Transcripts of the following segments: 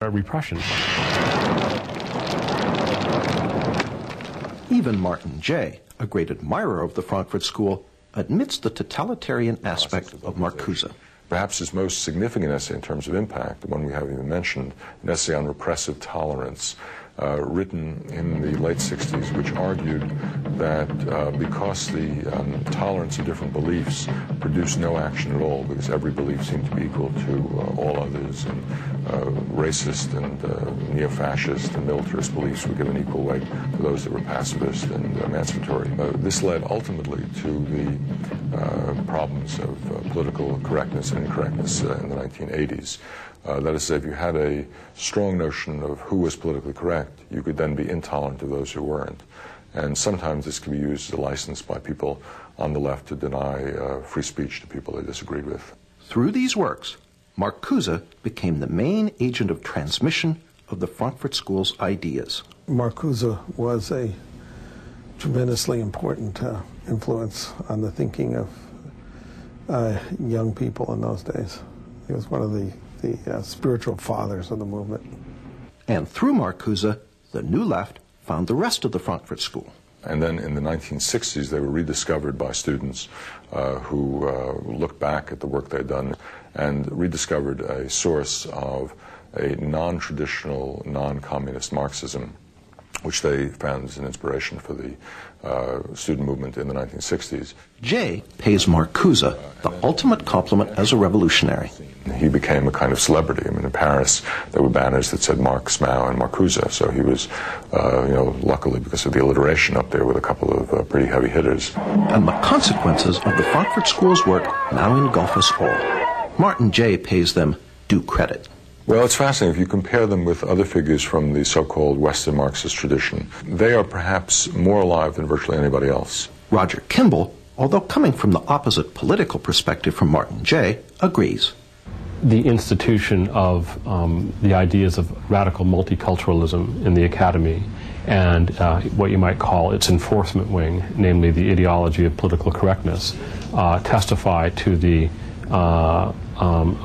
repression. Even Martin Jay, a great admirer of the Frankfurt School, admits the totalitarian aspect of Marcuse. Perhaps his most significant essay in terms of impact, the one we haven't even mentioned, an essay on repressive tolerance, written in the late 60s, which argued that because the tolerance of different beliefs produced no action at all, because every belief seemed to be equal to all others, and racist and neo-fascist and militarist beliefs were given equal weight to those that were pacifist and emancipatory. This led ultimately to the problems of political correctness and incorrectness in the 1980s. That is to say, if you had a strong notion of who was politically correct, you could then be intolerant of those who weren't. And sometimes this can be used as a license by people on the left to deny free speech to people they disagreed with. Through these works, Marcuse became the main agent of transmission of the Frankfurt School's ideas. Marcuse was a tremendously important influence on the thinking of young people in those days. He was one of the spiritual fathers of the movement. And through Marcuse, the New Left found the rest of the Frankfurt School. And then in the 1960s, they were rediscovered by students who looked back at the work they'd done and rediscovered a source of a non-traditional, non-communist Marxism, which they found as an inspiration for the student movement in the 1960s. Jay pays Marcuse the ultimate compliment as a revolutionary. He became a kind of celebrity. I mean, in Paris, there were banners that said Marx, Mao, and Marcuse. So he was, luckily because of the alliteration up there with a couple of pretty heavy hitters. And the consequences of the Frankfurt School's work now engulf us all. Martin Jay pays them due credit. Well, it's fascinating. If you compare them with other figures from the so-called Western Marxist tradition, they are perhaps more alive than virtually anybody else. Roger Kimball, although coming from the opposite political perspective from Martin Jay, agrees. The institution of the ideas of radical multiculturalism in the academy and what you might call its enforcement wing, namely the ideology of political correctness, testify to the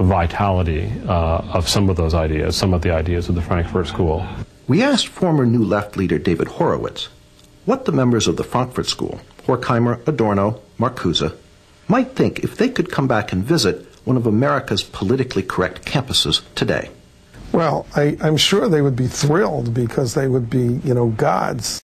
vitality of some of those ideas, some of the ideas of the Frankfurt School. We asked former New Left leader David Horowitz what the members of the Frankfurt School, Horkheimer, Adorno, Marcuse, might think if they could come back and visit one of America's politically correct campuses today. Well, I'm sure they would be thrilled because they would be, gods.